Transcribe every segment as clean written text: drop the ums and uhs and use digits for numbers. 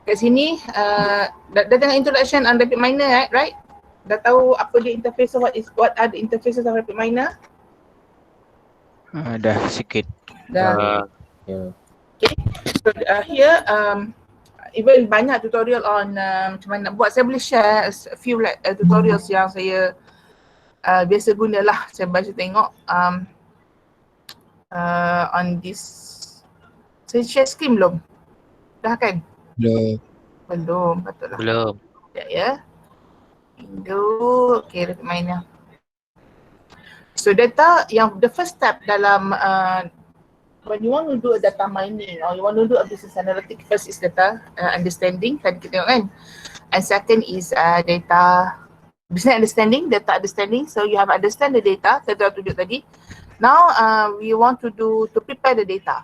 kat sini dah tengok introduction on RapidMiner, right? Dah tahu apa dia interface, what are the interfaces of RapidMiner? Dah sikit. Dah. Okay. So here even banyak tutorial on macam mana nak buat. Saya boleh share a few tutorials yang saya biasa gunalah. Saya baca tengok on this. Saya share screen belum? Dah kan? Belum, patutlah. Belum. Sekejap ya. Window, okay, RapidMiner. So data yang the first step dalam when you want to do a data mining or you want to do a business analytics, first is data understanding, tadi kita tengok kan. And second is data business understanding, data understanding. So you have understand the data, saya telah tunjuk tadi. Now we want to prepare the data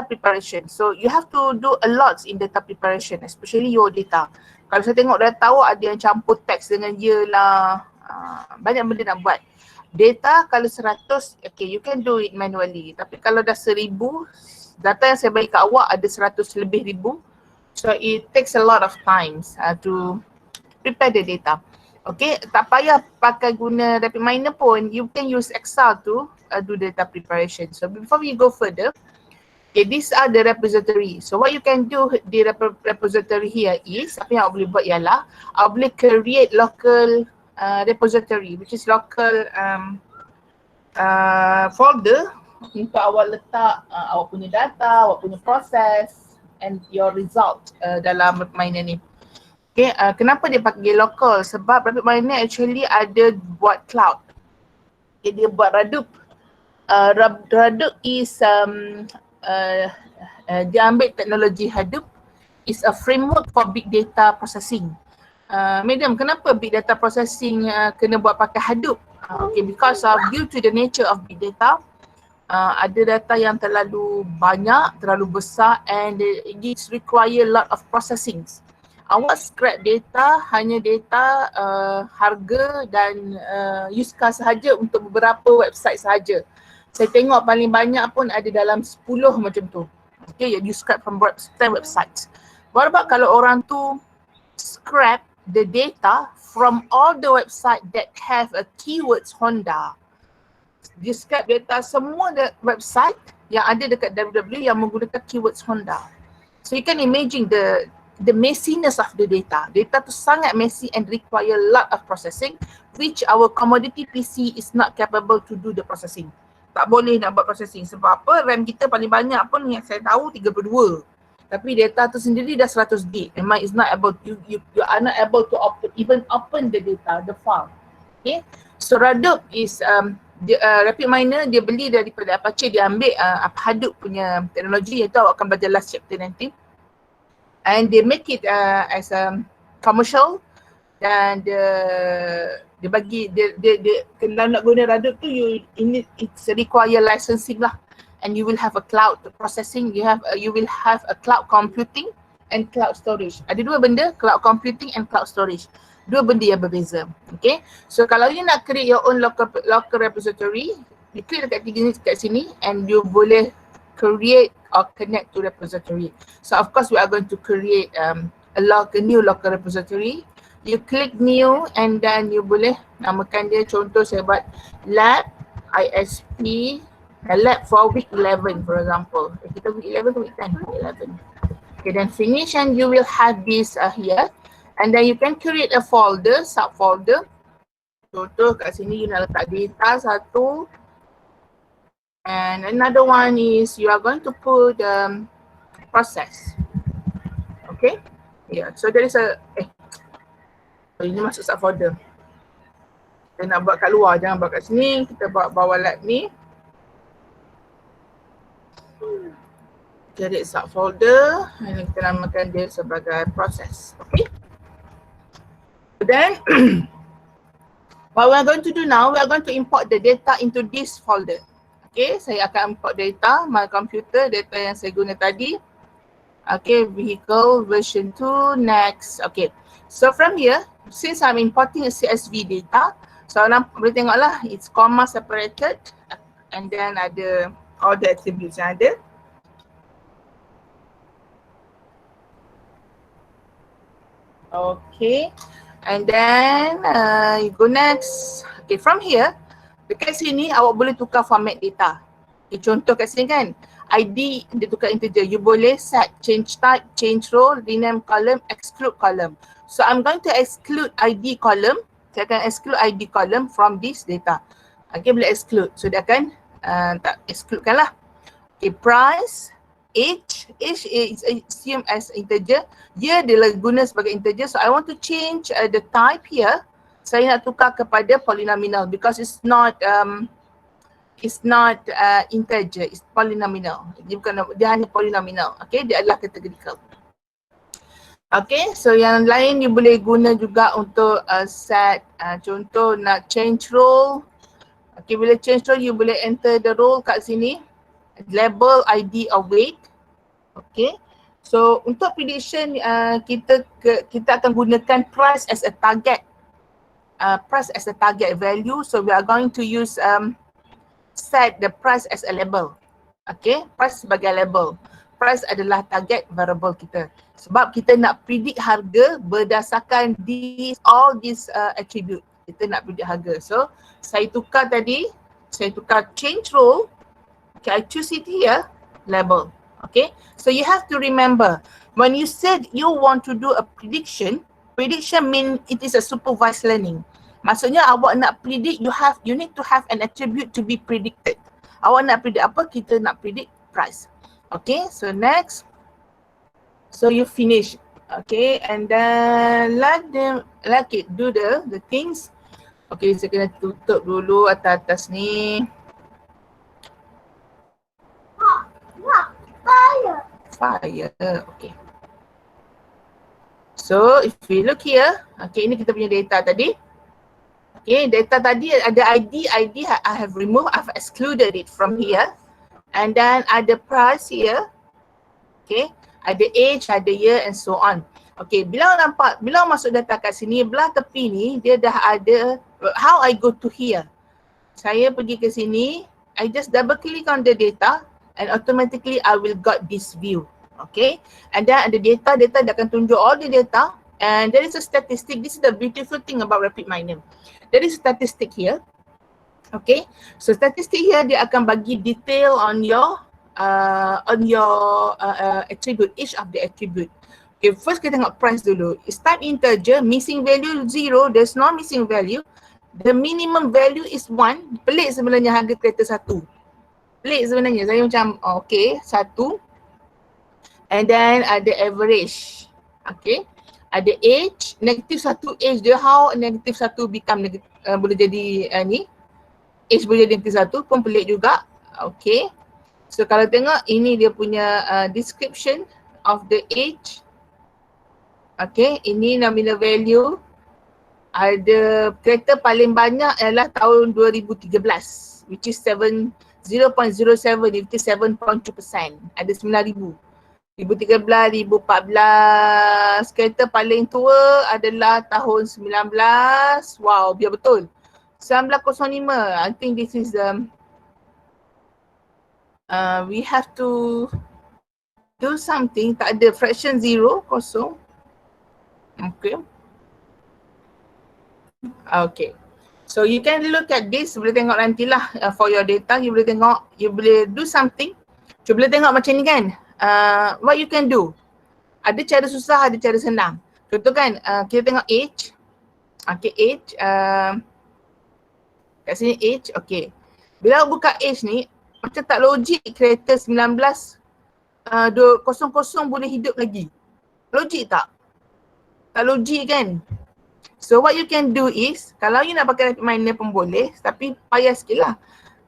preparation. So you have to do a lot in data preparation, especially your data. Kalau saya tengok dah tahu ada yang campur teks dengan ye lah, banyak benda nak buat. Data kalau 100, okay, you can do it manually. Tapi kalau dah 1000, data yang saya bagi kat awak ada 100 lebih ribu. So it takes a lot of times to prepare the data. Okay, tak payah pakai guna RapidMiner pun, you can use Excel to do data preparation. So before we go further, okay, these are the repository. So what you can do di repository here is, apa yang awak boleh buat ialah, awak boleh create local repository, which is local folder untuk awak letak awak punya data, awak punya proses and your result dalam RapidMiner ni. Okay, kenapa dia pakai local? Sebab RapidMiner actually ada buat cloud. Okay, dia buat Hadoop. Hadoop is dia ambil teknologi Hadoop, is a framework for big data processing. Madam, kenapa big data processing kena buat pakai Hadoop? Okay, because due to the nature of big data, ada data yang terlalu banyak, terlalu besar and it require a lot of processing. Awak scrap data, hanya data harga dan use case sahaja untuk beberapa website sahaja. Saya tengok paling banyak pun ada dalam 10 macam tu. Okay, you scrap from 10 websites. What about kalau orang tu scrap the data from all the website that have a keywords Honda. Dia scrap data semua website yang ada dekat www yang menggunakan keywords Honda. So you can imagine the messiness of the data. Data tu sangat messy and require a lot of processing, which our commodity PC is not capable to do the processing. Tak boleh nak buat processing. Sebab apa? RAM kita paling banyak pun yang saya tahu 32. Tapi data tu sendiri dah 100 gig. Memang is not able to, you are not able to even open the data, the file. Okay. So Hadoop is RapidMiner, dia beli daripada Apache, dia ambil Hadoop punya teknologi, iaitu awak akan belajar last chapter nanti. And they make it as a commercial dan dia bagi dia kalau nak guna Hadoop tu it's require licensing lah. And you will have a cloud processing, you will have a cloud computing and cloud storage. Ada dua benda, cloud computing and cloud storage. Dua benda yang berbeza. Okay. So kalau you nak create your own local repository, you klik dekat sini and you boleh create or connect to repository. So of course we are going to create a new local repository. You click new and then you boleh namakan dia, contoh saya buat lab ISP lab for week 11 for example. Kita week 11 ke week 10? Week 11. Okay, then finish and you will have this here. And then you can create a folder, subfolder. Contoh kat sini you nak letak data satu. And another one is you are going to put process. Okay? Yeah, so there is ini masuk subfolder. Kita nak buat kat luar, jangan buat kat sini. Kita buat bawah lab ni. Create subfolder and kita namakan dia sebagai process. Okay. Then what we are going to do now, we are going to import the data into this folder. Okay, saya akan import data, my computer, data yang saya guna tadi. Okay, vehicle version 2, next. Okay, so from here, since I'm importing a CSV data, so orang boleh tengoklah, it's comma separated and then ada all the attributes yang ada. Okay. And then you go next. Okay, from here, dekat sini awak boleh tukar format data. Okay, contoh kat sini kan, ID dia tukar integer. You boleh set change type, change row, rename column, exclude column. So I'm going to exclude ID column. Saya akan exclude ID column from this data. Okay, boleh exclude. So dia akan tak exclude kan lah. Okay, price, age is assumed as integer. Year dia guna sebagai integer. So I want to change the type here. Saya nak tukar kepada polynomial because it's not integer, it's polynomial. Dia bukan, dia hanya polynomial. Okay, dia adalah categorical. Okay, so yang lain you boleh guna juga untuk set contoh nak change role. Okay, bila change role you boleh enter the role kat sini. Label, ID or weight. Okay. So untuk prediction kita akan gunakan price as a target. Price as a target value. So we are going to use set the price as a label. Okay. Price sebagai label. Price adalah target variable kita. Sebab kita nak predict harga berdasarkan all these attribute. Kita nak predict harga. So saya tukar tadi. Saya tukar change role. Okay, I choose it here, label. Okay, so you have to remember, when you said you want to do a prediction mean it is a supervised learning. Maksudnya awak nak predict, you need to have an attribute to be predicted. Awak nak predict apa? Kita nak predict price. Okay, so next. So you finish. Okay, and then let it do the things. Okay, saya kena tutup dulu atas ni. Fire. Okay. So if we look here, okay, ini kita punya data tadi. Okay, data tadi ada ID I have removed, I've excluded it from here. And then ada price here. Okay, ada age, ada year and so on. Okay, bila masuk data kat sini, belah tepi ni dia dah ada how I go to here. Saya pergi ke sini, I just double click on the data. And automatically I will got this view. Okay. And then ada data dia akan tunjuk all the data. And there is a statistic. This is the beautiful thing about RapidMiner. There is a statistic here. Okay. So statistic here dia akan bagi detail on your attribute, each of the attribute. Okay, first kita tengok price dulu. It's type integer, missing value 0, there's no missing value. The minimum value is 1. Pelik sebenarnya harga kereta 1. Pelik sebenarnya, saya macam okay, 1. And then ada average. Okay. Ada age, negative 1 age dia, how negative 1 become boleh jadi ni. Age boleh jadi negative 1 pun pelik juga. Okay. So kalau tengok ini dia punya description of the age. Okay, ini nominal value. Ada kereta paling banyak ialah tahun 2013 which is 0.07, which is 7.2%. Ada 9,000. 2013, 2014. Kereta paling tua adalah tahun 19. Wow, biar betul. 1905. I think this is we have to do something. Tak ada fraction 0, kosong. Okay. Okay. So you can look at this, boleh tengok nantilah for your data, you boleh tengok, you boleh do something. Cuba boleh tengok macam ni kan, what you can do. Ada cara susah, ada cara senang. Contoh kan, kita tengok age. Okay, age. Kat sini age, okay. Bila buka age ni, macam tak logik kereta 1900 boleh hidup lagi. Logik tak? Tak logik kan? So what you can do is, kalau you nak pakai RapidMiner pun boleh, tapi payah sikit lah.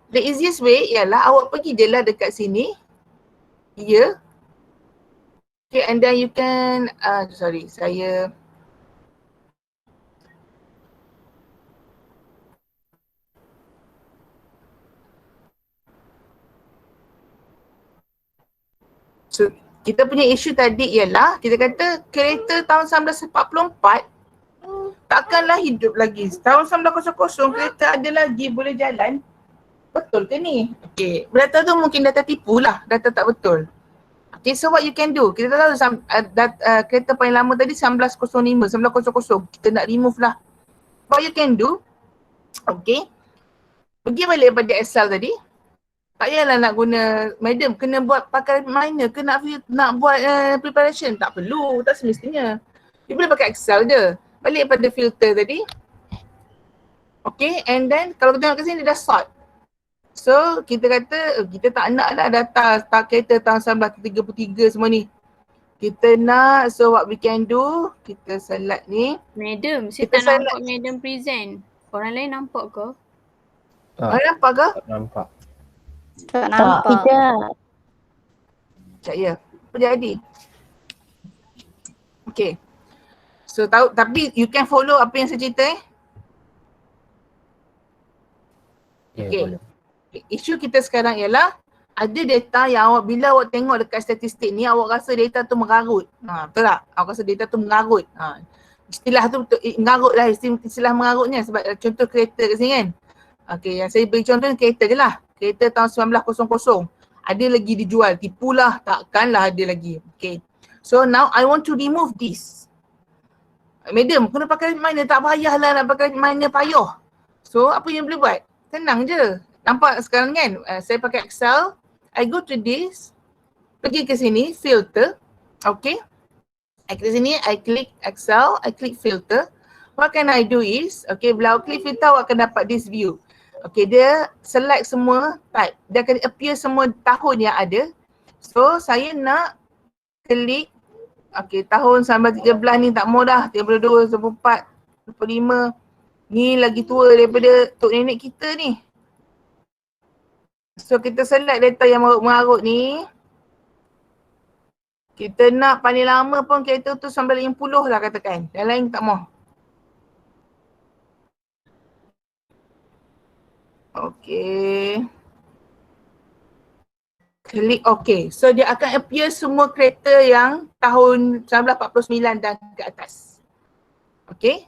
The easiest way ialah awak pergi je lah dekat sini. Yeah. Okay, and then you can, sorry, saya so kita punya isu tadi ialah, kita kata kereta tahun 1944 takkanlah hidup lagi. Tahun 1900 kereta ada lagi boleh jalan. Betul ke ni? Okay. Data tu mungkin data tipu lah. Data tak betul. Okay, so what you can do, kita tahu kereta paling lama tadi 1905, 1900, kita nak remove lah. What you can do, okay, pergi balik pada Excel tadi. Tak payahlah nak guna, madam kena buat pakai minor ke nak buat preparation, tak perlu, tak semestinya. You boleh pakai Excel je. Balik pada filter tadi. Okay, and then kalau kita tengok ke sini dia dah sort. So kita kata kita tak nak lah data kereta tahun 1933 semua ni. Kita nak, so what we can do, kita select ni. Madam, saya Kita tak nampak madam present. Orang lain nampak ke? Orang nampak ke? Tak nampak. Tak nampak. Sekejap ya. Apa jadi? Okay. So tahu, tapi you can follow apa yang saya cerita Okay. Boleh. Isu kita sekarang ialah ada data yang awak, bila awak tengok dekat statistik ni, awak rasa data tu mengarut. Betul tak? Awak rasa data tu mengarut. Istilah tu mengarut lah, istilah mengarutnya sebab contoh kereta kat sini kan. Okay, yang saya beri contoh ni kereta je lah. Kereta tahun 1900. Ada lagi dijual, tipulah, takkanlah ada lagi. Okay. So now I want to remove this. Madam, kena pakai minor, tak payahlah nak pakai minor payah. So apa yang boleh buat? Senang je. Nampak sekarang kan, saya pakai Excel. I go to this, pergi ke sini, filter. Okay. I klik sini, I klik Excel, I klik filter. What can I do is, okay, bila awak klik filter, awak akan dapat this view. Okay, dia select semua type. Dia akan appear semua tahun yang ada. So, saya nak klik, okay, tahun 1913 ni tak mau dah. 32, 24, 25. Ni lagi tua daripada tok nenek kita ni. So, kita select data yang mengarut ni. Kita nak paling lama pun kereta tu 1950 lah katakan. Yang lain tak mau. Okay. Klik okay. So dia akan appear semua kereta yang tahun 1949 dan ke atas. Okay.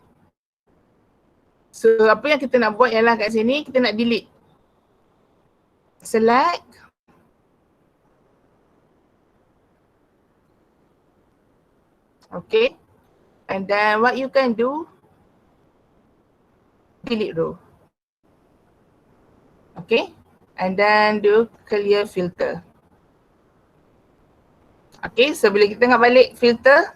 So apa yang kita nak buat ialah kat sini kita nak delete. Select. Okay. And then what you can do, delete row. Okay. And then do clear filter. Okay. So bila kita tengok balik filter,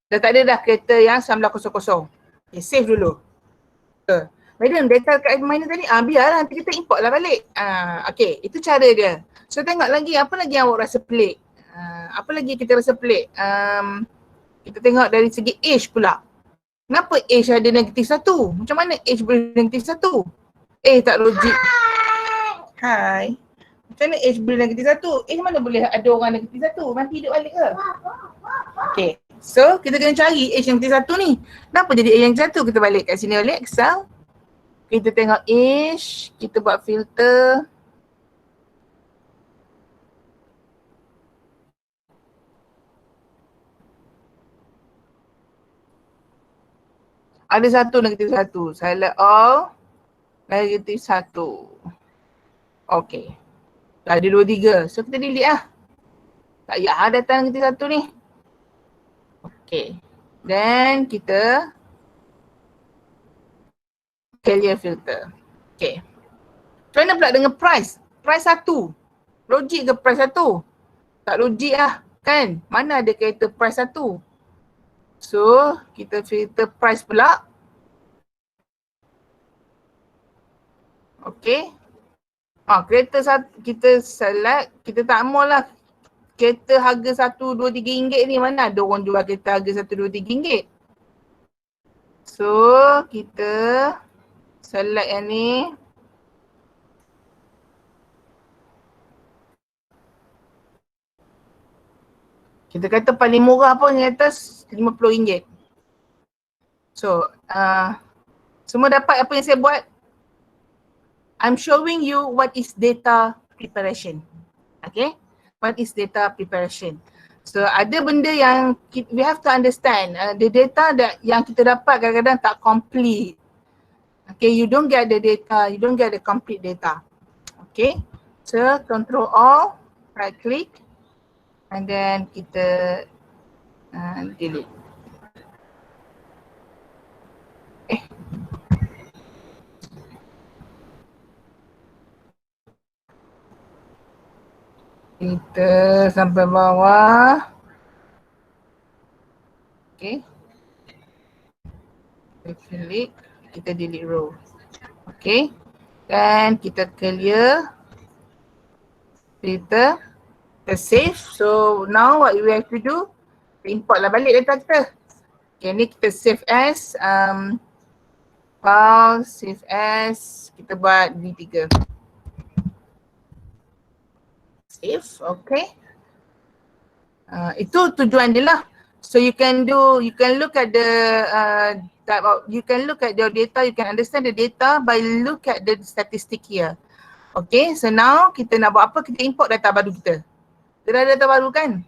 dah tak ada dah kereta yang 1900. Okay. Save dulu. Madam, data kat minor tadi, biarlah nanti kita import lah balik. Okay. Itu cara dia. So tengok lagi apa lagi yang awak rasa pelik. Apa lagi kita rasa pelik. Kita tengok dari segi age pula. Kenapa age ada -1? Macam mana age boleh -1? Tak logik. Hai. Macam mana age boleh -1? Age mana boleh ada orang -1? Mati hidup balik ke? Okay. So kita kena cari age yang -1 ni. Kenapa jadi age yang -1? Kita balik kat sini balik Excel. Kita tengok age. Kita buat filter. Ada -1. Select all. -1. Okay. Dah ada 2, 3. So kita delete lah. Tak payah datang -1 ni. Okay. Then kita clear filter. Okay. Macam mana pula dengan price? Price 1. Logik ke price 1? Tak logik lah. Kan? Mana ada kereta price 1? So, kita filter price pula. Okay. Kereta kita select, kita tak maulah kereta harga 1, 2, 3 ringgit ni. Mana ada orang jual kereta harga 1, 2, 3 ringgit. So, kita select yang ni. Kita kata paling murah pun di atas RM50. So, semua dapat apa yang saya buat? I'm showing you what is data preparation. Okay? What is data preparation? So, ada benda yang we have to understand. The data yang kita dapat kadang-kadang tak complete. Okay, you don't get the data, you don't get the complete data. Okay? So, control all, right click. and then kita delete. Kita sampai bawah. Okay. Kita klik, kita delete row. Okay. Dan kita clear. Kita save. So now what we have to do, import lah balik data kita. Okay, ni kita save as file, save as, kita buat D3. Save, okay. Itu tujuan dia lah. So you can look at the type of, you can look at your data, you can understand the data by look at the statistic here. Okay, so now kita nak buat apa? Kita import data baru kita. Kita ada data baru kan?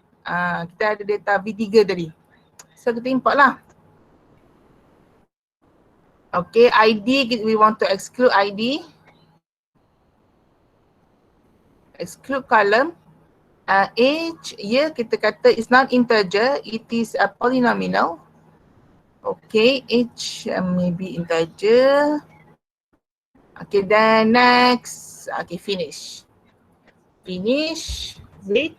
Kita ada data V3 tadi. So kita import lah. Okay, ID, we want to exclude ID. Exclude column. Age, year kita kata is not integer, it is a polynomial. Okay, age maybe integer. Okay, then next. Okay, finish. Finish, wait.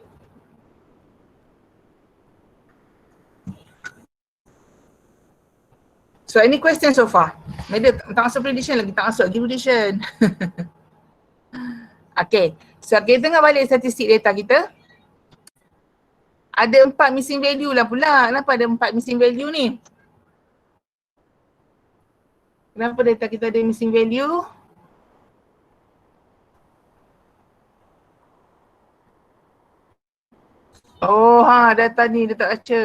So any question so far? Maybe tak masuk prediction lagi, tak masuk lagi prediction. Okay, so kita tengok balik statistik data kita. Ada 4 missing value lah pula. Kenapa ada 4 missing value ni? Kenapa data kita ada missing value? Oh, data ni dia tak baca.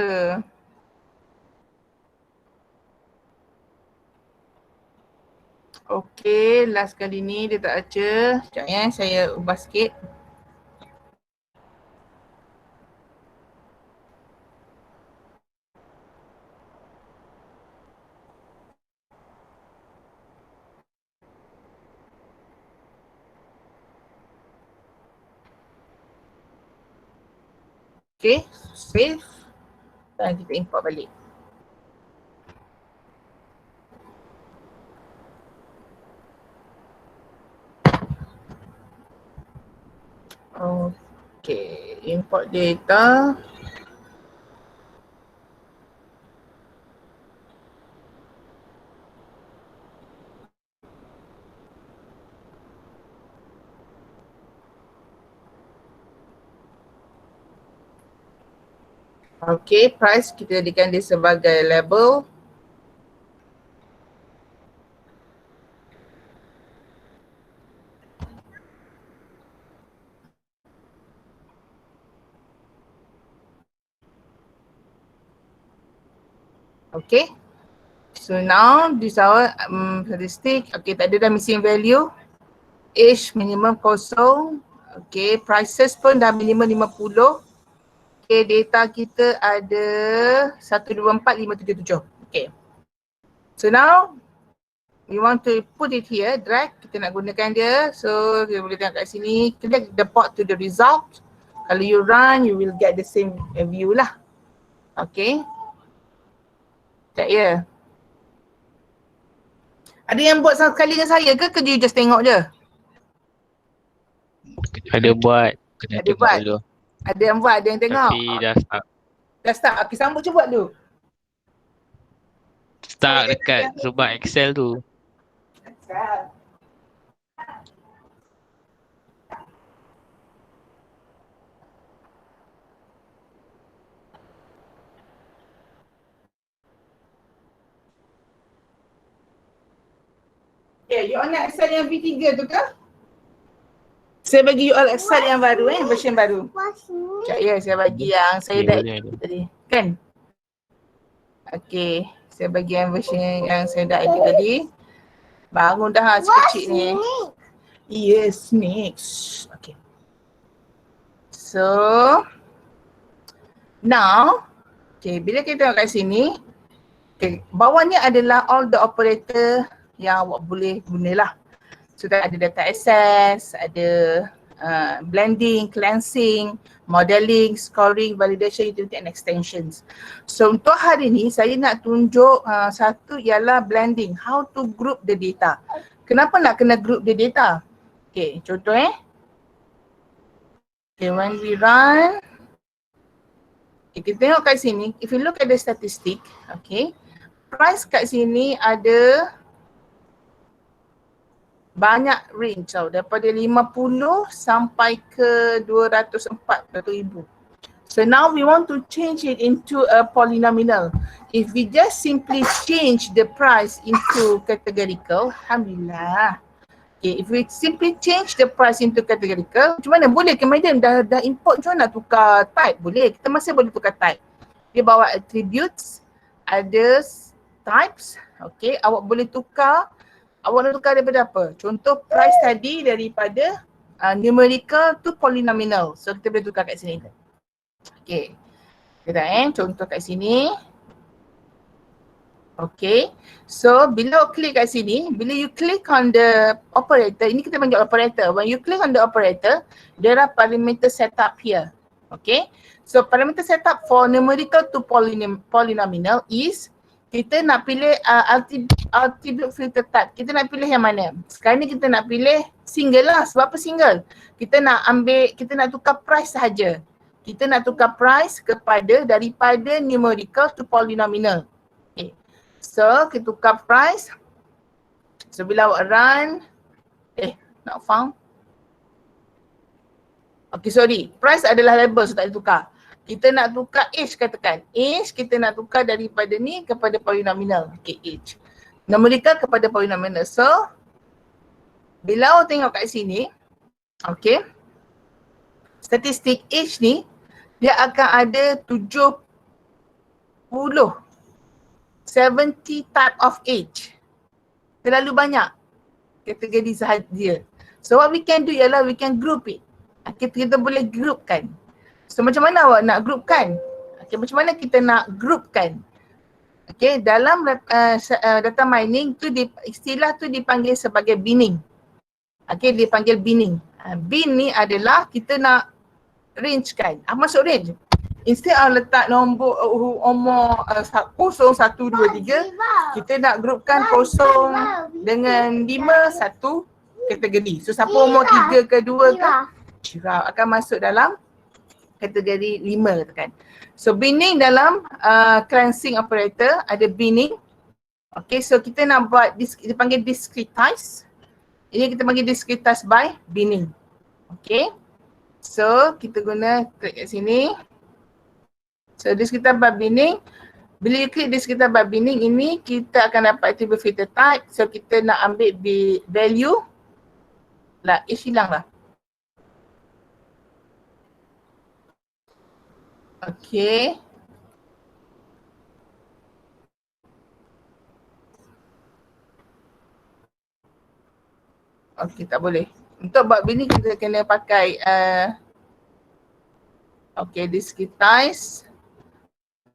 Okay, last kali ni dia tak baca. Sekejap ya, saya ubah sikit. Okay, save. Dan kita import balik. Okay, import data. Okay, price kita jadikan dia sebagai label. Okay, so now this our statistic. Okay, tak ada dah missing value. Age minimum kosong. Okay, prices pun dah minimum 50. Okay, data kita ada 124577. Okay, so now we want to put it here, drag, kita nak gunakan dia. So kita boleh tengok kat sini, click the port to the result. Kalau you run, you will get the same view lah. Okay, tak ya. Ada yang buat sekali dengan saya ke you just tengok je? Ada buat, kena Ada tengok buat. dulu. Ada yang buat, ada yang tengok. Tapi dah start. Dah start, okay, sambut je buat dulu. Start dekat sebab Excel tu. Yeah, you all nak Excel yang V3 tu ke? Saya bagi you all Excel yang baru version baru. Sekejap ya, saya bagi yang saya dah edit tadi. Kan? Okay, saya bagi yang version yang saya dah edit tadi. Bangun dah sekecil ni. Yes, next. Okay. So, now, okay, bila kita tengok kat sini, okay, bawah ni adalah all the operator yang awak boleh gunalah. So ada data access, ada blending, cleansing, modeling, scoring, validation, utility and extensions. So untuk hari ni saya nak tunjuk satu ialah blending, how to group the data. Kenapa nak kena group the data? Okay, contoh okay, when we run, okay, kita tengok kat sini, if you look at the statistic, okay, price kat sini ada banyak range tau, daripada 50 sampai ke 240,000. So now we want to change it into a polynomial. If we just simply change the price into categorical, alhamdulillah. Okay, if we simply change the price into categorical, macam mana? Boleh ke madam? Dah import, macam mana nak tukar type? Boleh, kita masih boleh tukar type. Dia bawa attributes, ada types, okay, awak boleh tukar. Awak nak tukar daripada apa? Contoh price tadi daripada numerical to polynomial. So kita boleh tukar kat sini. Okay. Kita contoh kat sini. Okay. So bila awak klik kat sini, bila you click on the operator, ini kita panggil operator. When you click on the operator, there are parameter setup here. Okay. So parameter setup for numerical to polynomial is kita nak pilih attribute filter type. Kita nak pilih yang mana? Sekarang ni kita nak pilih single lah. Sebab apa single? Kita nak ambil, kita nak tukar price sahaja. Kita nak tukar price daripada numerical to polynomial. Okay. So kita tukar price. So bila awak run, not found. Okay, sorry. Price adalah label, so tak boleh tukar. Kita nak tukar age, katakan. Age kita nak tukar daripada ni kepada polynomial. Okay, age. Numerical kepada polynomial. So, bila awak tengok kat sini, okay, statistik age ni, dia akan ada 70 type of age. Terlalu banyak kategori sahaja. So what we can do ialah we can group it. Kita boleh groupkan. So macam mana awak nak groupkan? Okay, macam mana kita nak groupkan? Okay, dalam data mining tu istilah tu dipanggil sebagai binning. Okay, dipanggil binning. Bin ni adalah kita nak rangekan. Masuk range. Instead letak nombor umur 0, 1, 2, 3, kita nak groupkan 0 dengan 5 satu kategori. So siapa umur 3 ke 2 ke, giraffe akan masuk dalam kategori 5 kan. So binning dalam cleansing operator ada binning. Okay, so kita nak buat kita panggil discretize. Ini kita panggil discretize by binning. Okay. So kita guna klik kat sini. So discretize by binning. Bila you klik discretize by binning ini, kita akan dapat attribute filter type. So kita nak ambil value lah, hilang lah. Okay. Okay, tak boleh. Untuk buat ini kita kena pakai okay, discretize.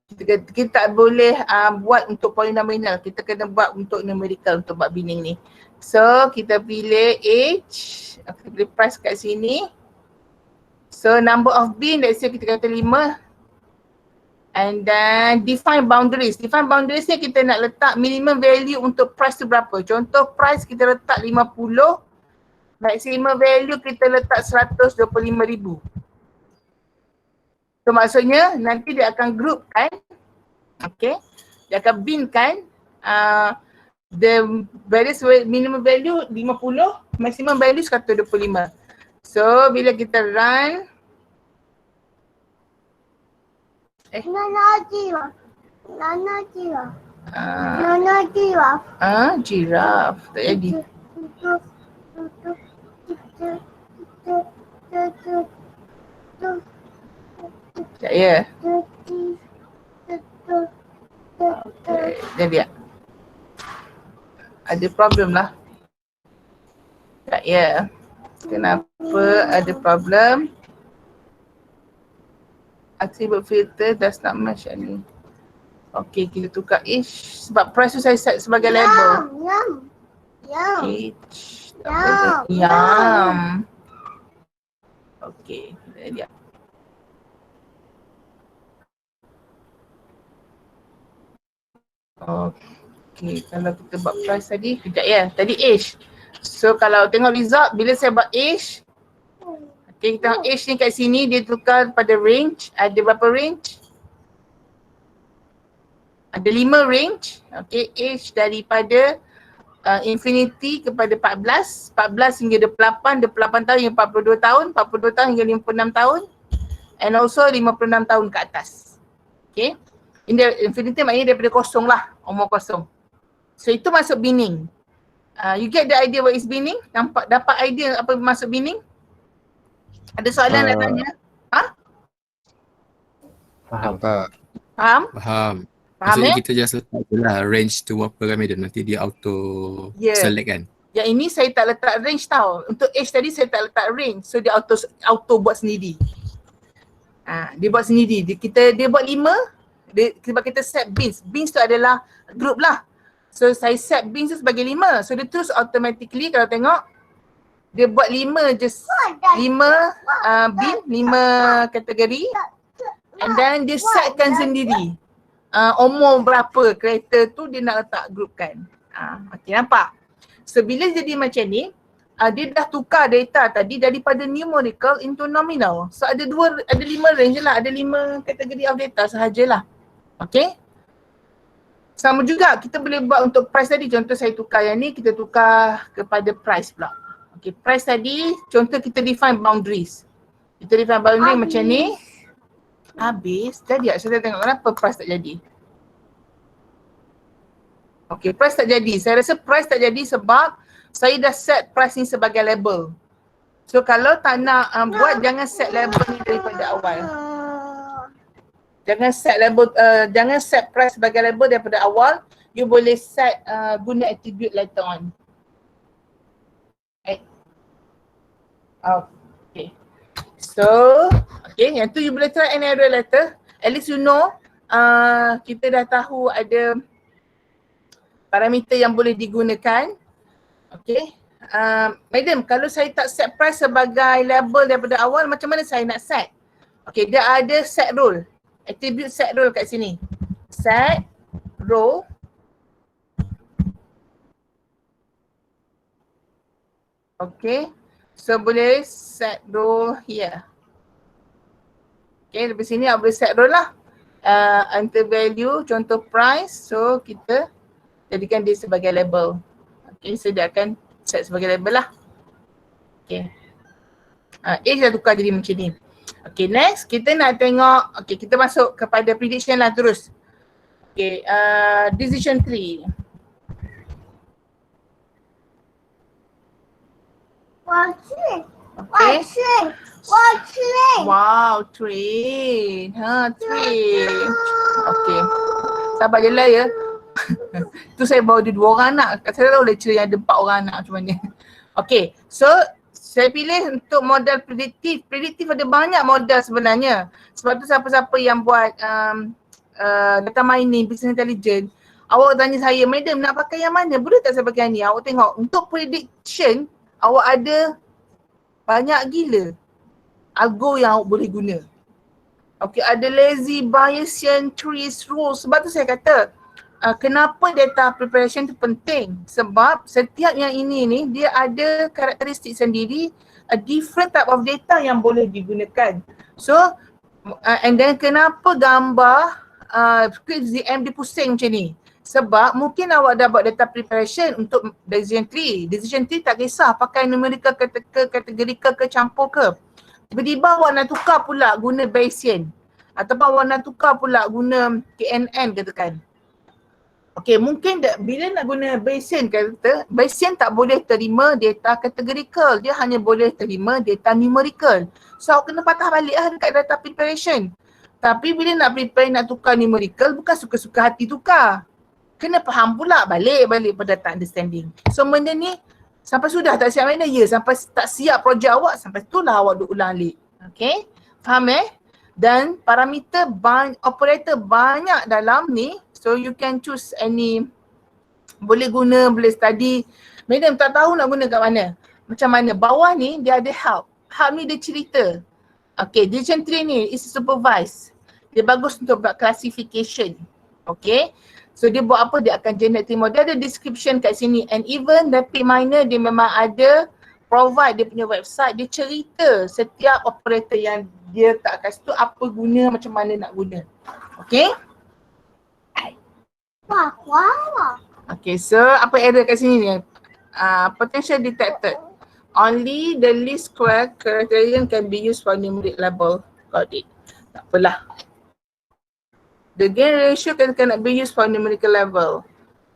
Kita tak boleh buat untuk polynomial. Kita kena buat untuk numerical untuk buat binning ni. So kita pilih age. Kita pilih price kat sini. So number of bin, let's say kita kata 5. And then define boundaries. Define boundaries ni kita nak letak minimum value untuk price tu berapa. Contoh price kita letak 50. Maximum value kita letak 125,000. So maksudnya nanti dia akan group kan. Okay. Dia akan bin kan. The various minimum value 50, maximum value 125. So bila kita run, giraffe. Tak jadi. Tak ya. Okay, jadi ada problem lah. Tak ya. Kenapa ada problem? Attribute filter does not match any. Okay, kita tukar age sebab price tu saya set sebagai label. Age. Yum. Okey, lihat. Okey, kalau kita buat price tadi, kejap ya. Tadi age. So kalau tengok result, bila saya buat age, okey, kita tengok age ni kat sini dia tukar pada range. Ada berapa range? Ada 5 range. Okey, age daripada infinity kepada 14, 14 hingga 28, 28 tahun hingga 42 tahun, 42 tahun hingga 56 tahun, and also 56 tahun ke atas. Okay. Infinity maknanya daripada kosong lah, umur kosong. So itu masuk binning. You get the idea what is binning? Dapat idea apa masuk binning? Ada soalan nak tanya? Faham Pak. Faham? Faham. Faham Maksudnya kita just letak je lah range tu apa kan madam, nanti dia auto select kan. Yang ini saya tak letak range tau. Untuk age tadi saya tak letak range. So dia auto buat sendiri. Dia buat sendiri. Dia buat 5. Sebab kita set bins. Bins tu adalah group lah. So saya set bins tu sebagai 5. So dia terus automatically kalau tengok dia buat 5 je. 5 bin, 5 kategori. And then dia setkan sendiri. Umur berapa kereta tu dia nak letak grupkan. Okay, nampak? So bila jadi macam ni, dia dah tukar data tadi daripada numerical into nominal. So ada 5 range lah, ada 5 kategori of data sahajalah. Okay? Sama juga kita boleh buat untuk price tadi. Contoh saya tukar yang ni, kita tukar kepada price pula. Okay, price tadi, contoh kita define boundaries. Kita define boundary macam ni. Habis, jadi saya tengok kenapa price tak jadi. Okay, price tak jadi. Saya rasa price tak jadi sebab saya dah set price ni sebagai label. So kalau tak nak buat, jangan set label ni daripada awal. Jangan set price sebagai label daripada awal. You boleh set guna attribute later on. Right. Okay. So, okay, yang tu you boleh try and error later. At least you know kita dah tahu ada parameter yang boleh digunakan. Okay. Madam, kalau saya tak set price sebagai label daripada awal, macam mana saya nak set? Okay, dia ada set role. Attribute set role kat sini. Set role. Okay. So boleh set role here. Okay, dari sini boleh set role lah. Enter value, contoh price. So kita jadikan dia sebagai label. Okay, so dia akan set sebagai label lah. Okay. Age dah tukar jadi macam ni. Okay, next kita nak tengok. Okay, kita masuk kepada prediction lah terus. Okay, decision tree. Okay. Wow, train. Train. Okay. Sabar je lah ya. Tu saya bawa dia 2 orang anak. Saya tahu lecturer yang ada 4 orang anak macam mana. Okay, so saya pilih untuk model prediktif. Prediktif ada banyak model sebenarnya. Sebab tu siapa-siapa yang buat data mining, business intelligence, awak tanya saya, madam nak pakai yang mana? Boleh tak saya pakai ni? Awak tengok untuk prediction, awak ada banyak gila algo yang awak boleh guna. Okay, ada lazy, Bayesian, trees, rules. Sebab tu saya kata, kenapa data preparation tu penting? Sebab setiap yang ini ni dia ada karakteristik sendiri, a different type of data yang boleh digunakan. So and then kenapa gambar script ZM dia pusing macam ni? Sebab mungkin awak dah buat data preparation untuk decision tree. Decision tree tak kisah pakai numerical ke kategorical ke campur ke. Tiba-tiba awak nak tukar pula guna Bayesian. Ataupun awak nak tukar pula guna KNN katakan. Okay, mungkin bila nak guna Bayesian kata, Bayesian tak boleh terima data categorical. Dia hanya boleh terima data numerical. So awak kena patah balik lah dekat data preparation. Tapi bila nak prepare nak tukar numerical, bukan suka-suka hati tukar. Kena faham pula balik pada data understanding. So benda ni sampai sudah tak siap mana? Ya, sampai tak siap projek awak, sampai itulah awak duk ulang alik. Okay, faham Dan parameter operator banyak dalam ni. So you can choose any, boleh guna, boleh study. Madam tak tahu nak guna kat mana. Macam mana, bawah ni dia ada help. hak ni dia cerita. Okay, decision tree ni is supervised. Dia bagus untuk buat classification. Okay. So dia buat apa? Dia akan generate tree model. Dia ada description kat sini. And even RapidMiner dia memang ada provide dia punya website. Dia cerita setiap operator yang dia tak kasih tu apa guna, macam mana nak guna. Okay. Okay, so apa error kat sini ni? Potential detected. Only the least square criterion can be used for numeric label. Got it. Tak apalah. The gain ratio cannot be used for numerical level.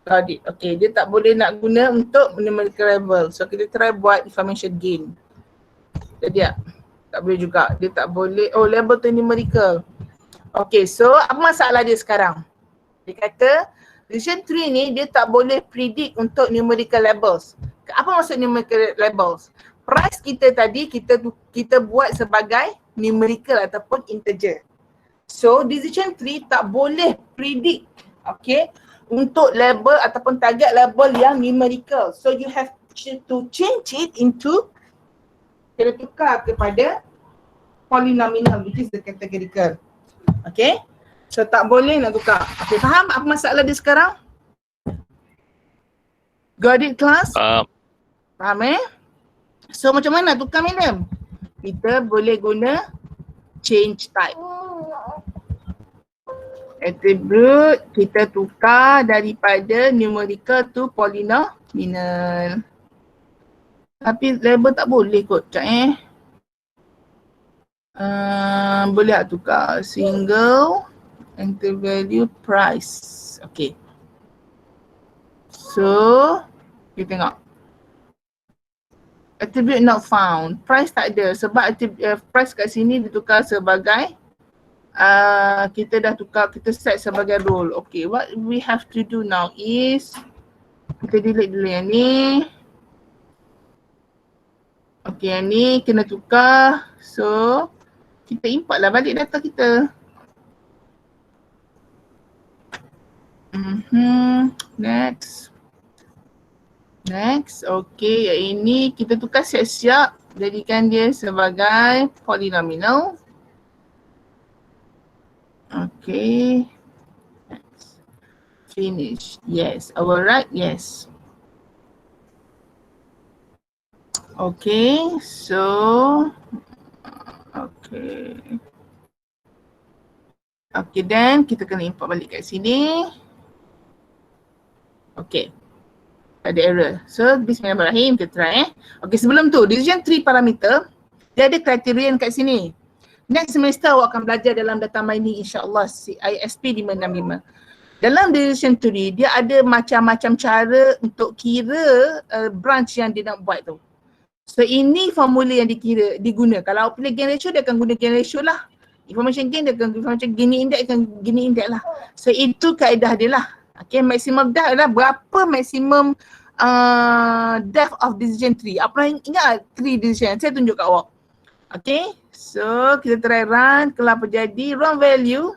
Got it. Okay, dia tak boleh nak guna untuk numerical level. So kita try buat information gain. Jadi tak boleh juga. Dia tak boleh. Oh, label tu numerical. Okay, so apa masalah dia sekarang? Dia kata decision tree ni dia tak boleh predict untuk numerical labels. Apa maksud numerical labels? Price kita tadi kita buat sebagai numerical ataupun integer. So decision tree tak boleh predict, okay, untuk label ataupun target label yang numerical. So you have to change it into, kita tukar kepada polynomial, which is the categorical. Okay, so tak boleh nak tukar. Okay, faham apa masalah dia sekarang? Got it, class? Faham So macam mana nak tukar, madam? Kita boleh guna change type. Attribute kita tukar daripada numerical to polynomial. Tapi label tak boleh kot, sekejap boleh tak tukar single enter value price. Okay. So kita tengok. Attribute not found. Price tak ada sebab price kat sini ditukar sebagai kita dah tukar, kita set sebagai role. Okay, what we have to do now is kita delete dulu yang ni. Okay, yang ni kena tukar. So kita import lah balik data kita. Next. Next, okay, yang ini kita tukar siap-siap, jadikan dia sebagai polynomial. Okay, next. Finish, yes, override, yes. Okay, so, okay. Okay, then kita kena import balik kat sini. Okay. Ada error. So bismillahirrahmanirrahim, kita try Okay, sebelum tu decision tree parameter dia ada criterion kat sini. Next semester awak akan belajar dalam data mining insya-Allah ISP 565. Dalam decision tree dia ada macam-macam cara untuk kira branch yang dia nak buat tu. So ini formula yang diguna. Kalau awak pilih gain ratio dia akan guna gain ratio lah. Information gain dia akan information Gini index akan Gini index lah. So itu kaedah dia lah. Okay, maximum depth adalah berapa maximum depth of decision tree. Apa ingat tree decision? Saya tunjuk kat awak. Okay, so kita try run. Kalau apa jadi, wrong value.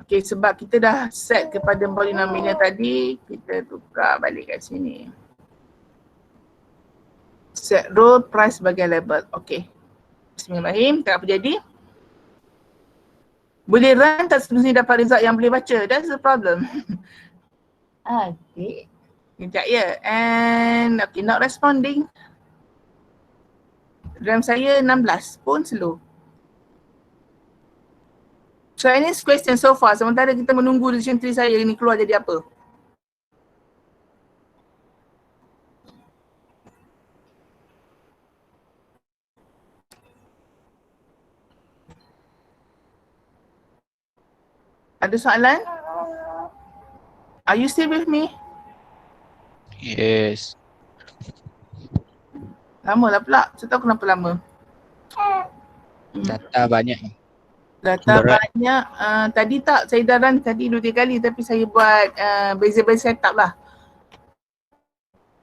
Okay, sebab kita dah set kepada polynomial tadi, kita tukar balik kat sini. Set row, price sebagai label. Okay. Bismillahirrahmanirrahim. Tak apa jadi. Boleh run tak seterusnya dapat result yang boleh baca. That's the problem. Okay. Sekejap ya. And okay, not responding. RAM saya 16 pun slow. So any question so far sementara kita menunggu decision tree saya ni keluar jadi apa? Ada soalan? Are you still with me? Yes. Lama lah pula. Saya tahu kenapa lama. Data banyak. Data Berat. banyak. Tadi tak, saya dah run tadi 2-3 kali tapi saya buat beza-beza setup lah.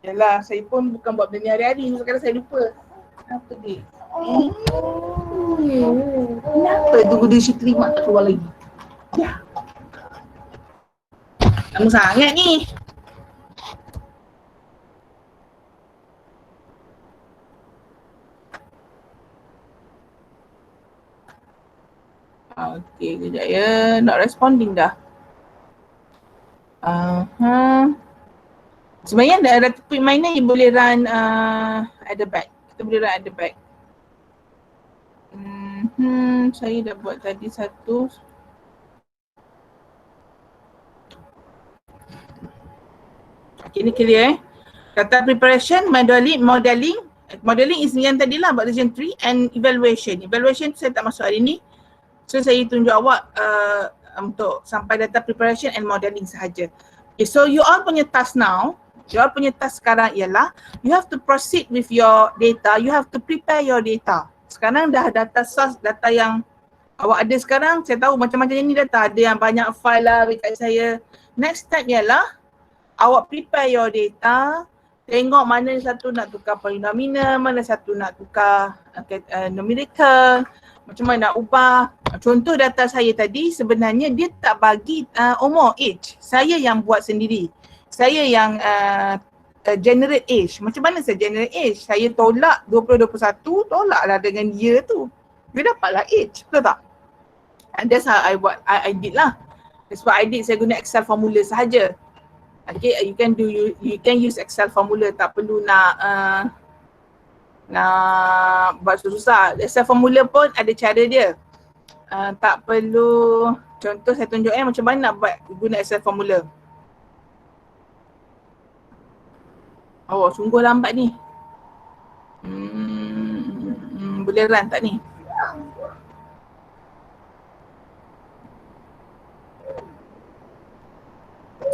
Yalah, saya pun bukan buat benda ni hari-hari. Sekarang saya lupa. Apa dia? Kenapa tunggu dia si terima tak keluar lagi? Ya. Lama sangat ni. Okay, kejap ya. Not responding dah. Sebenarnya ada topik mainan you boleh run at the back. Kita boleh run at the back. Saya dah buat tadi satu. Okay, ni clear Data preparation, modeling is yang tadilah buat region 3 and evaluation. Evaluation tu saya tak masuk hari ni. So saya tunjuk awak untuk sampai data preparation and modeling sahaja. Okay, so you all punya task now, sekarang ialah you have to proceed with your data, you have to prepare your data. Sekarang dah data source, data yang awak ada sekarang, saya tahu macam-macam ni data, ada yang banyak file lah dekat saya. Next step ialah awak prepare your data, tengok mana satu nak tukar polynomial, mana satu nak tukar numerical, macam mana nak ubah. Contoh data saya tadi sebenarnya dia tak bagi umur, age. Saya yang buat sendiri. Saya yang generate age. Macam mana saya generate age? Saya tolak 2021, tolaklah dengan year tu. Dia dapatlah age, betul tak? And that's how I did lah. That's what I did, saya guna Excel formula sahaja. Okay, you can use Excel formula, tak perlu nak buat susah. Excel formula pun ada cara dia. Tak perlu, contoh saya tunjuk macam mana nak buat guna Excel formula. Oh, sungguh lambat ni. Boleh run tak ni?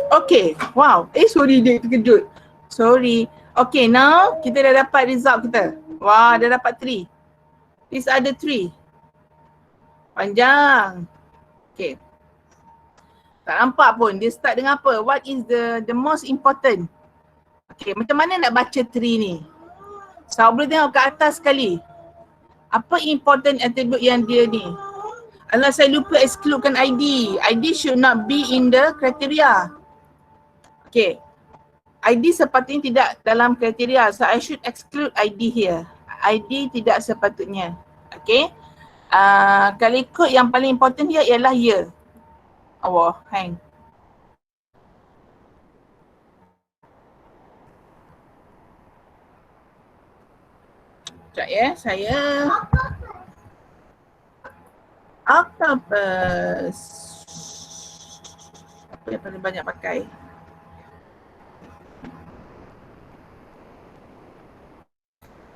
Okay, wow. Sorry dia terkejut. Sorry. Okay, now kita dah dapat result kita. Wah, dah dapat 3. These are the 3. Panjang. Okay. Tak nampak pun. Dia start dengan apa? What is the most important? Okay, macam mana nak baca 3 ni? So, boleh tengok ke atas sekali. Apa important attribute yang dia ni? Alah, saya lupa excludekan ID. ID should not be in the criteria. Okay, ID sepatutnya tidak dalam kriteria, so I should exclude ID here. ID tidak sepatutnya. Okay, kalau ikut yang paling important dia ialah year. Allah, hang. Sekejap ya, saya Octopus. Apa yang paling banyak pakai?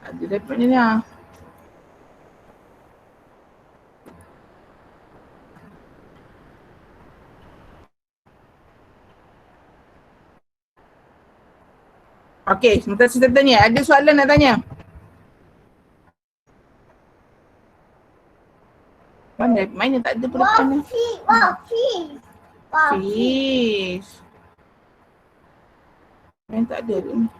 Ada dapat ni lah. Okay, sementara saya tanya. Ada soalan nak tanya? Mana tak ada pula depan ni. Fish. Mana tak ada ni.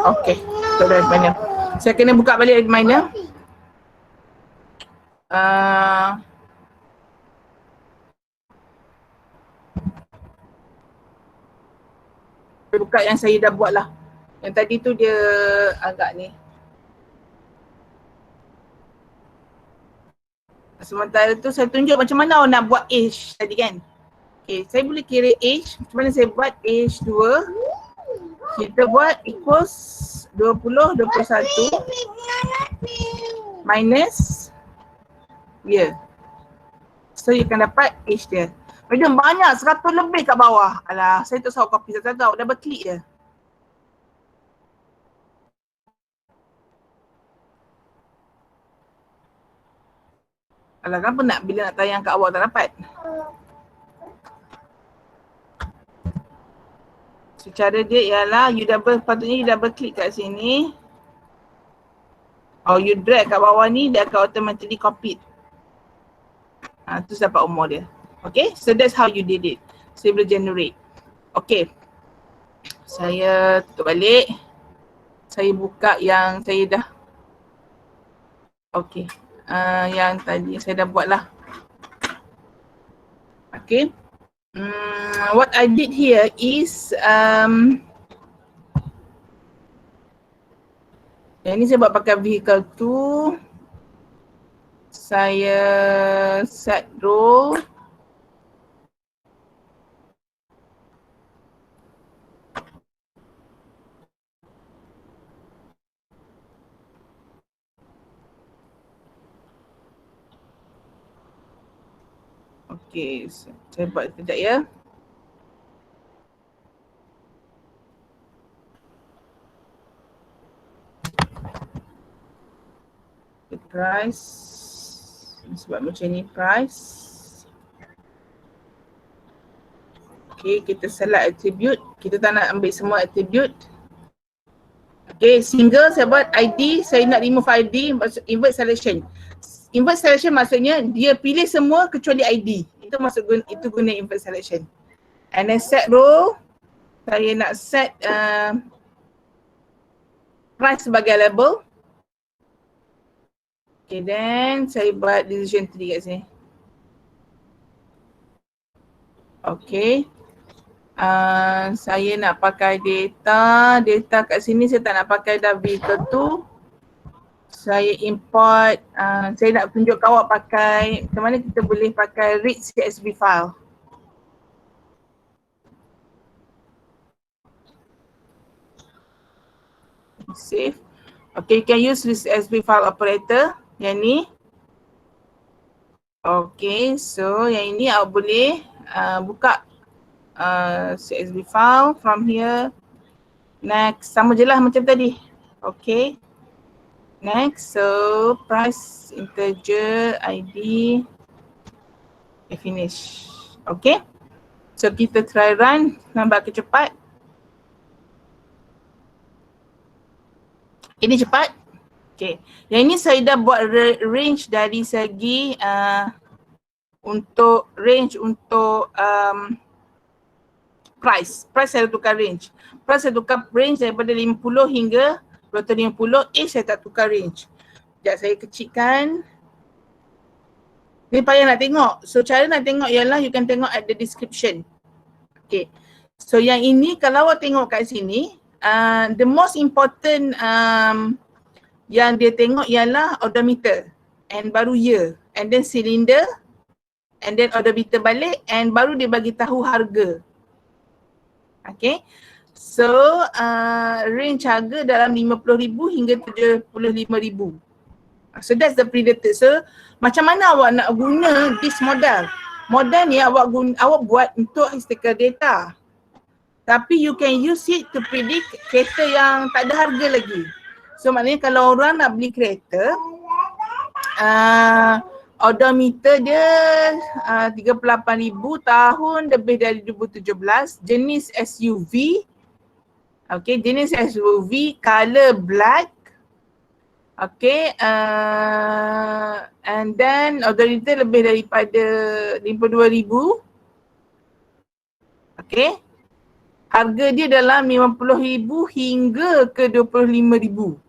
Okay, tak ada mana. Saya kena buka balik reminder. Buka yang saya dah buat lah. Yang tadi tu dia agak ni. Sementara tu saya tunjuk macam mana awak nak buat age tadi kan. Okay, saya boleh kira age. Macam mana saya buat age 2. Kita buat equals 20, 21 minus year. So you akan dapat age dia. Macam banyak 100 lebih kat bawah. Alah, saya tak tahu copy saya tahu. Double klik je. Alah, kenapa nak bila nak tayang kat awak tak dapat? Secara dia ialah patutnya you double klik kat sini. Oh, you drag kat bawah ni, dia akan automatically copied. Terus dapat umur dia. Okay, so that's how you did it. Saya boleh generate. Okay. Saya tutup balik. Saya buka yang saya dah. Okay. Yang tadi saya dah buat lah. Okay. What I did here is Yang ni saya buat pakai vehicle 2. Saya set row. Okey, saya buat sekejap ya. The price. Sebab macam ni price. Okey, kita select attribute. Kita tak nak ambil semua attribute. Okey, single saya buat ID, saya nak remove ID, invert selection. Invert selection maksudnya dia pilih semua kecuali ID. Itu guna invert selection. And then set row, saya nak set price sebagai label. Okay, then saya buat decision tree kat sini. Okay. Saya nak pakai data kat sini saya tak nak pakai dah vehicle tu. Saya import, saya nak tunjuk awak pakai, macam mana kita boleh pakai read CSV file. Save. Okay, you can use this CSV file operator yang ni. Okay, so yang ini awak boleh buka CSV file from here. Next, sama je lah macam tadi. Okay. Next, so price integer ID. Okay, finish. Okay. So kita try run, nampak ke cepat? Ini cepat. Okay. Yang ini saya dah buat range dari segi untuk price. Price saya tukar range. Price saya tukar range daripada 50 hingga 250. Saya tak tukar range. Sekejap saya kecilkan. Ni payah nak tengok. So cara nak tengok ialah you can tengok at the description. Okay. So yang ini kalau awak tengok kat sini, the most important yang dia tengok ialah odometer and baru year and then cylinder and then odometer balik and baru dia bagi tahu harga. Okay. So range harga dalam 50,000 hingga 75,000. So that's the predator. So macam mana awak nak guna this model? Model ni awak buat untuk historical data. Tapi you can use it to predict kereta yang tak ada harga lagi. So maknanya kalau orang nak beli kereta, odometer dia 38,000 tahun lebih dari 2017, jenis SUV. Okay, jenis SUV, color black. Okay, and then odometer lebih daripada 52,000. Okay. Harga dia dalam 50,000 hingga ke 25,000.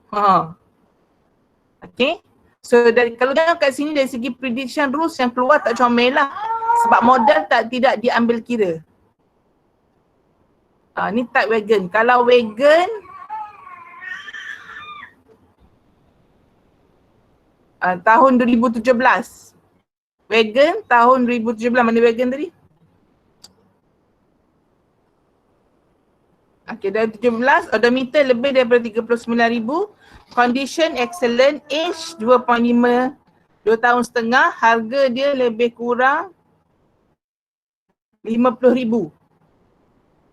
Okay. So kalau tengok kat sini dari segi prediction rules yang keluar tak comel lah. Sebab model tidak diambil kira. Ni type wagon. Kalau wagon tahun 2017. Wagon tahun 2017. Mana wagon tadi? Okay, dari 17, odometer lebih daripada 39,000, condition excellent, age 2.5, 2 tahun setengah, harga dia lebih kurang 50,000.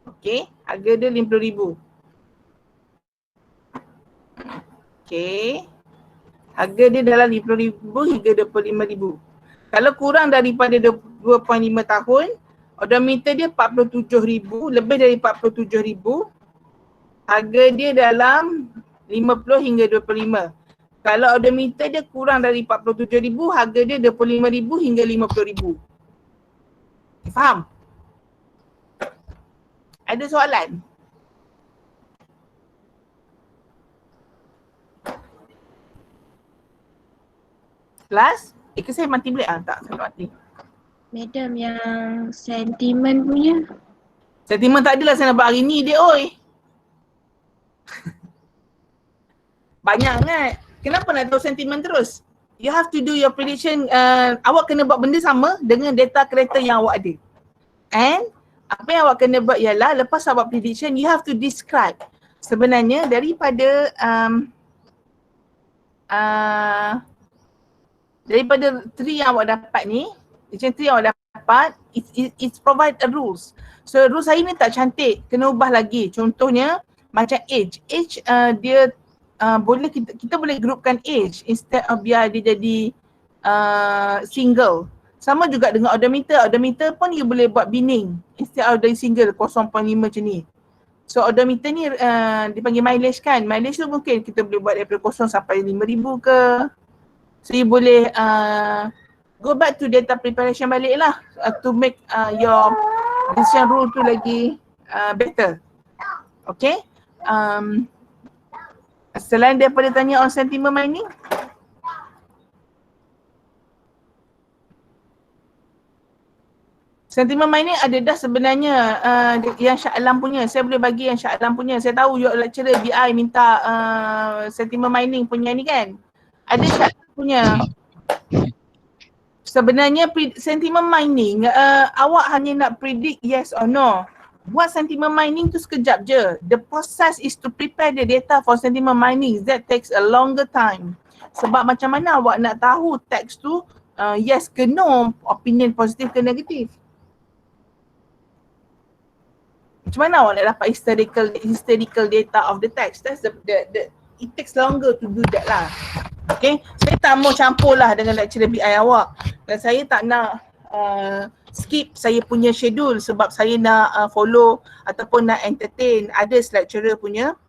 Okay, harga dia 50,000. Okay, harga dia dalam 50,000 hingga 25,000. Kalau kurang daripada 2.5 tahun, odometer dia 47,000, lebih dari 47,000. Harga dia dalam 50 hingga 25. Kalau odometer dia kurang dari 47,000, harga dia 25,000 hingga 50,000. Faham? Ada soalan? Kelas? Ke saya mati balik? Tak, saya tak mati. Madam yang sentiment punya. Sentiment tak adalah saya nak buat hari ni dia oi. Banyak sangat. Kenapa nak tahu sentimen terus? You have to do your prediction, awak kena buat benda sama dengan data kereta yang awak ada. And apa yang awak kena buat ialah lepas awak prediction, you have to describe sebenarnya daripada daripada tree yang awak dapat ni, tree yang awak dapat, it's provide a rules. So rules hari ni tak cantik, kena ubah lagi. Contohnya macam age. Age dia boleh kita boleh groupkan age instead of biar dia jadi single. Sama juga dengan odometer. Odometer pun you boleh buat binning instead of dari single 0.5 macam ni. So odometer ni dipanggil mileage kan. Mileage tu mungkin kita boleh buat daripada 0 sampai 5,000 ke. So you boleh go back to data preparation balik lah to make your decision rule tu lagi better. Okay. Selain daripada tanya on sentiment mining, sentiment mining ada dah sebenarnya yang Shah Alam punya. Saya boleh bagi yang Shah Alam punya. Saya tahu your lecturer BI minta sentiment mining punya ni kan. Ada Shah Alam punya. Sebenarnya sentiment mining awak hanya nak predict yes or no. Buat sentiment mining tu sekejap je. The process is to prepare the data for sentiment mining. That takes a longer time. Sebab macam mana awak nak tahu teks tu yes ke no, opinion positif ke negatif. Macam mana awak nak dapat historical data of the text? That's the it takes longer to do that lah. Okay, saya tak mau campur lah dengan lecturer BI awak. Dan saya tak nak skip saya punya schedule sebab saya nak follow ataupun nak entertain others lecturer punya